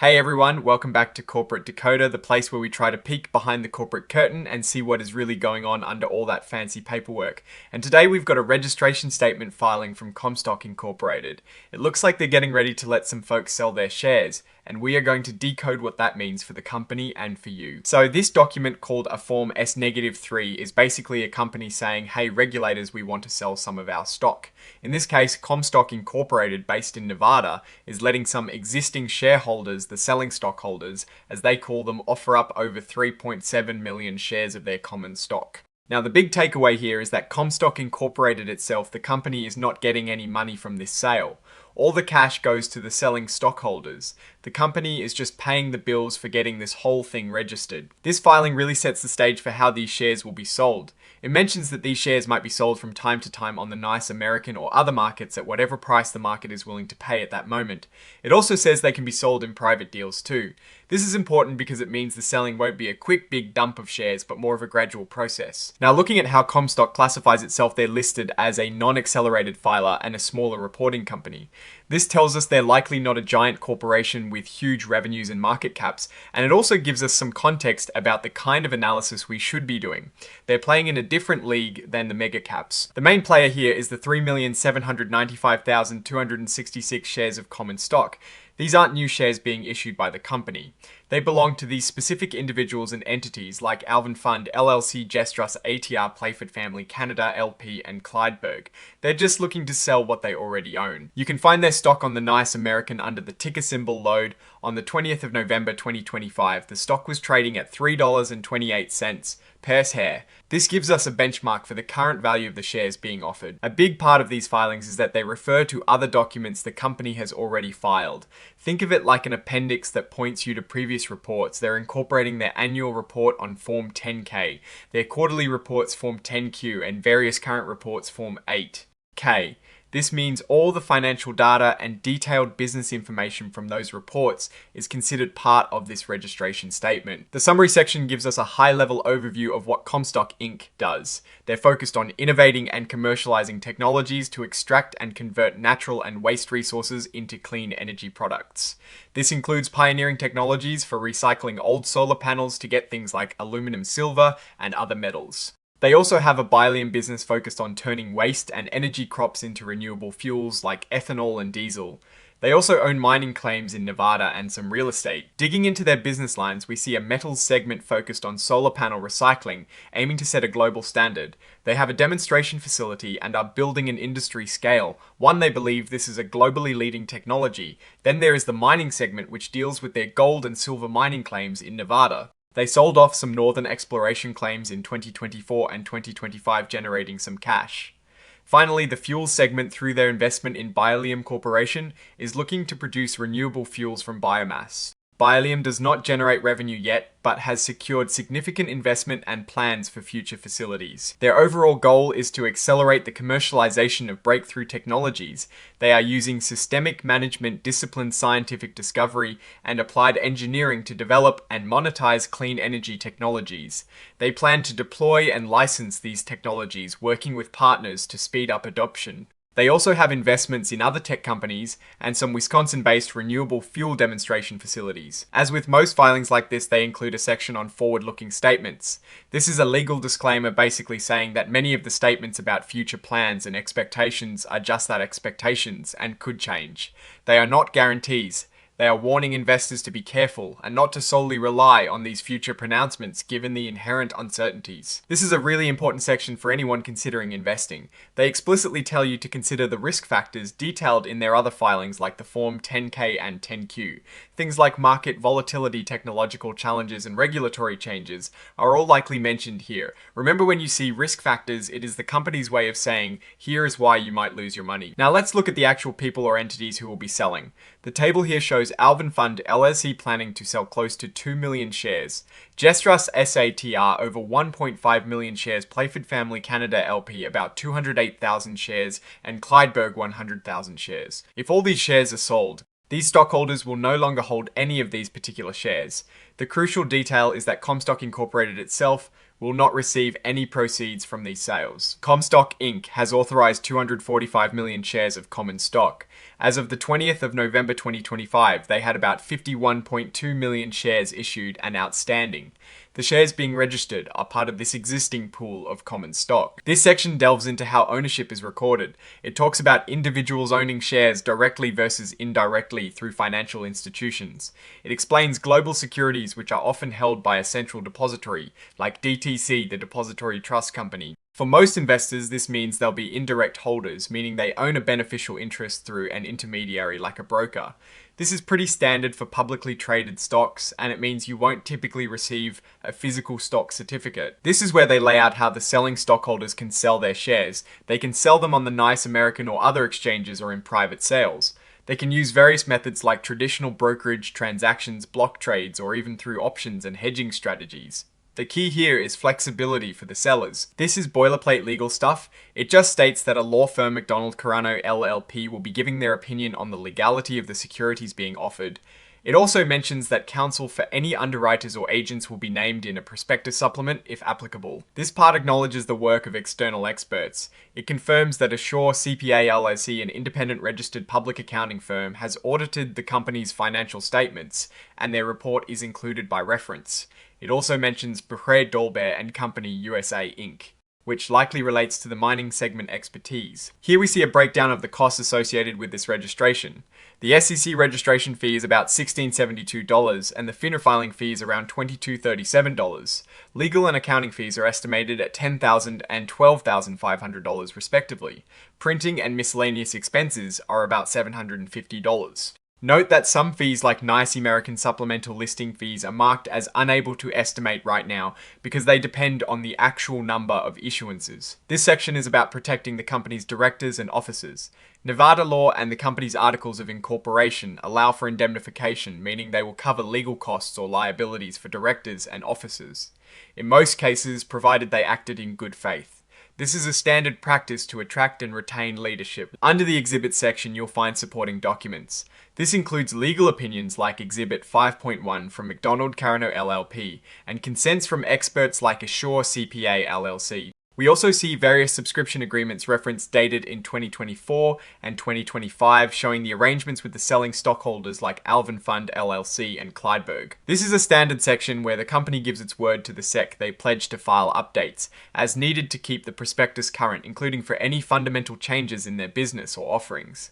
Hey everyone, welcome back to Corporate Dakota, the place where we try to peek behind the corporate curtain and see what is really going on under all that fancy paperwork. And today we've got a registration statement filing from Comstock Incorporated. It looks like they're getting ready to let some folks sell their shares, and we are going to decode what that means for the company and for you. So this document called a Form S-3 is basically a company saying, hey regulators, we want to sell some of our stock. In this case, Comstock Incorporated, based in Nevada, is letting some existing shareholders, the selling stockholders, as they call them, offer up over 3.7 million shares of their common stock. Now, the big takeaway here is that Comstock Incorporated itself, the company, is not getting any money from this sale. All the cash goes to the selling stockholders. The company is just paying the bills for getting this whole thing registered. This filing really sets the stage for how these shares will be sold. It mentions that these shares might be sold from time to time on the nice American or other markets at whatever price the market is willing to pay at that moment. It also says they can be sold in private deals too. This is important because it means the selling won't be a quick big dump of shares, but more of a gradual process. Now, looking at how Comstock classifies itself, they're listed as a non-accelerated filer and a smaller reporting company. This tells us they're likely not a giant corporation with huge revenues and market caps, and it also gives us some context about the kind of analysis we should be doing. They're playing in a different league than the mega caps. The main player here is the 3,795,266 shares of common stock. These aren't new shares being issued by the company. They belong to these specific individuals and entities like Alvin Fund, LLC, Gestrus, ATR, Playford Family, Canada, LP, and Clydeberg. They're just looking to sell what they already own. You can find their stock on the nice American under the ticker symbol LOAD. On the 20th of November 2025, the stock was trading at $3.28 per share. This gives us a benchmark for the current value of the shares being offered. A big part of these filings is that they refer to other documents the company has already filed. Think of it like an appendix that points you to previous reports. They're incorporating their annual report on Form 10K, their quarterly reports Form 10Q, and various current reports Form 8K. This means all the financial data and detailed business information from those reports is considered part of this registration statement. The summary section gives us a high-level overview of what Comstock Inc. does. They're focused on innovating and commercializing technologies to extract and convert natural and waste resources into clean energy products. This includes pioneering technologies for recycling old solar panels to get things like aluminum, silver, and other metals. They also have a Bialium business focused on turning waste and energy crops into renewable fuels like ethanol and diesel. They also own mining claims in Nevada and some real estate. Digging into their business lines, we see a metals segment focused on solar panel recycling, aiming to set a global standard. They have a demonstration facility and are building an industry scale. One, they believe this is a globally leading technology. Then there is the mining segment, which deals with their gold and silver mining claims in Nevada. They sold off some northern exploration claims in 2024 and 2025, generating some cash. Finally, the fuels segment, through their investment in Bialium Corporation, is looking to produce renewable fuels from biomass. Bialium does not generate revenue yet, but has secured significant investment and plans for future facilities. Their overall goal is to accelerate the commercialization of breakthrough technologies. They are using systemic management, disciplined scientific discovery, and applied engineering to develop and monetize clean energy technologies. They plan to deploy and license these technologies, working with partners to speed up adoption. They also have investments in other tech companies and some Wisconsin-based renewable fuel demonstration facilities. As with most filings like this, they include a section on forward-looking statements. This is a legal disclaimer basically saying that many of the statements about future plans and expectations are just that, expectations, and could change. They are not guarantees. They are warning investors to be careful and not to solely rely on these future pronouncements given the inherent uncertainties. This is a really important section for anyone considering investing. They explicitly tell you to consider the risk factors detailed in their other filings like the Form 10K and 10Q. Things like market volatility, technological challenges, and regulatory changes are all likely mentioned here. Remember, when you see risk factors, it is the company's way of saying, here is why you might lose your money. Now let's look at the actual people or entities who will be selling. The table here shows Alvin Fund, LLC, planning to sell close to 2 million shares. Gestrus SATR over 1.5 million shares, Playford Family Canada LP about 208,000 shares, and Clydeberg 100,000 shares. If all these shares are sold, these stockholders will no longer hold any of these particular shares. The crucial detail is that Comstock Incorporated itself will not receive any proceeds from these sales. Comstock Inc. has authorized 245 million shares of common stock. As of the 20th of November 2025, they had about 51.2 million shares issued and outstanding. The shares being registered are part of this existing pool of common stock. This section delves into how ownership is recorded. It talks about individuals owning shares directly versus indirectly through financial institutions. It explains global securities which are often held by a central depository, like DTC, the Depository Trust Company. For most investors, this means they'll be indirect holders, meaning they own a beneficial interest through an intermediary like a broker. This is pretty standard for publicly traded stocks, and it means you won't typically receive a physical stock certificate. This is where they lay out how the selling stockholders can sell their shares. They can sell them on the NYSE American or other exchanges or in private sales. They can use various methods like traditional brokerage transactions, block trades, or even through options and hedging strategies. The key here is flexibility for the sellers. This is boilerplate legal stuff. It just states that a law firm, McDonald Carano LLP, will be giving their opinion on the legality of the securities being offered. It also mentions that counsel for any underwriters or agents will be named in a prospectus supplement if applicable. This part acknowledges the work of external experts. It confirms that Assure CPA LLC, an independent registered public accounting firm, has audited the company's financial statements, and their report is included by reference. It also mentions Bucher Dolbear and Company USA Inc., which likely relates to the mining segment expertise. Here we see a breakdown of the costs associated with this registration. The SEC registration fee is about $1672 and the FINRA filing fee is around $2237. Legal and accounting fees are estimated at $10,000 and $12,500 respectively. Printing and miscellaneous expenses are about $750. Note that some fees like NYSE American supplemental listing fees are marked as unable to estimate right now because they depend on the actual number of issuances. This section is about protecting the company's directors and officers. Nevada law and the company's articles of incorporation allow for indemnification, meaning they will cover legal costs or liabilities for directors and officers. In most cases, provided they acted in good faith. This is a standard practice to attract and retain leadership. Under the Exhibit section, you'll find supporting documents. This includes legal opinions like Exhibit 5.1 from McDonald Carano LLP and consents from experts like Assure CPA LLC. We also see various subscription agreements referenced dated in 2024 and 2025 showing the arrangements with the selling stockholders like Alvin Fund LLC and Clydeberg. This is a standard section where the company gives its word to the SEC they pledge to file updates as needed to keep the prospectus current, including for any fundamental changes in their business or offerings.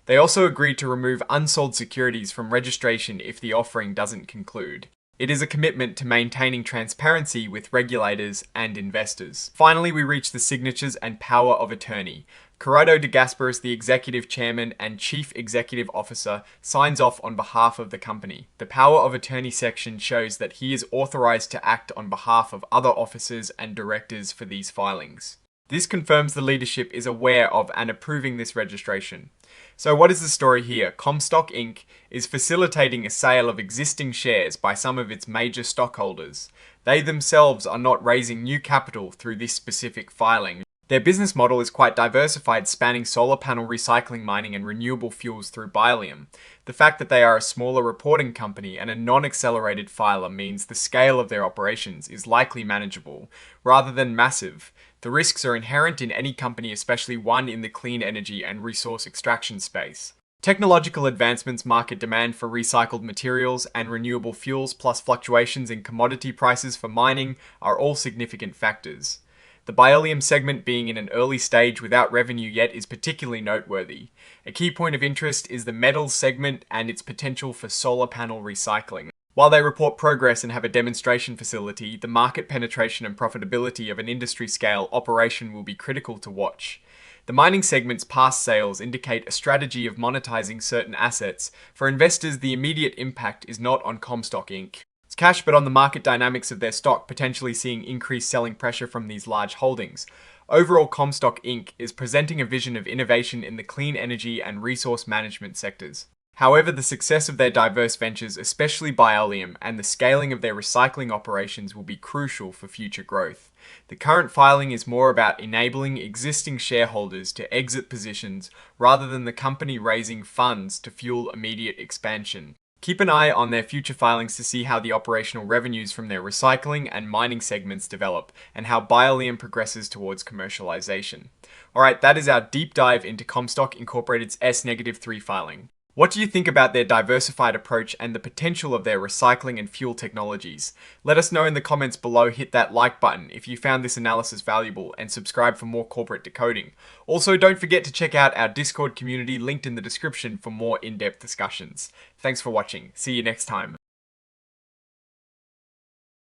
They also agree to remove unsold securities from registration if the offering doesn't conclude. It is a commitment to maintaining transparency with regulators and investors. Finally, we reach the signatures and power of attorney. Corrado de Gasperis, the executive chairman and chief executive officer, signs off on behalf of the company. The power of attorney section shows that he is authorized to act on behalf of other officers and directors for these filings. This confirms the leadership is aware of and approving this registration. So what is the story here? Comstock Inc. is facilitating a sale of existing shares by some of its major stockholders. They themselves are not raising new capital through this specific filing. Their business model is quite diversified, spanning solar panel recycling, mining, and renewable fuels through Biolium. The fact that they are a smaller reporting company and a non-accelerated filer means the scale of their operations is likely manageable, rather than massive. The risks are inherent in any company, especially one in the clean energy and resource extraction space. Technological advancements, market demand for recycled materials and renewable fuels, plus fluctuations in commodity prices for mining are all significant factors. The Biolium segment being in an early stage without revenue yet is particularly noteworthy. A key point of interest is the metals segment and its potential for solar panel recycling. While they report progress and have a demonstration facility, the market penetration and profitability of an industry-scale operation will be critical to watch. The mining segment's past sales indicate a strategy of monetizing certain assets. For investors, the immediate impact is not on Comstock Inc. It's cash, but on the market dynamics of their stock, potentially seeing increased selling pressure from these large holdings. Overall, Comstock Inc. is presenting a vision of innovation in the clean energy and resource management sectors. However, the success of their diverse ventures, especially Biolium, and the scaling of their recycling operations will be crucial for future growth. The current filing is more about enabling existing shareholders to exit positions rather than the company raising funds to fuel immediate expansion. Keep an eye on their future filings to see how the operational revenues from their recycling and mining segments develop, and how Bioleum progresses towards commercialization. Alright, that is our deep dive into Comstock Incorporated's S-3 filing. What do you think about their diversified approach and the potential of their recycling and fuel technologies? Let us know in the comments below. Hit that like button if you found this analysis valuable, and subscribe for more corporate decoding. Also, don't forget to check out our Discord community linked in the description for more in-depth discussions. Thanks for watching. See you next time.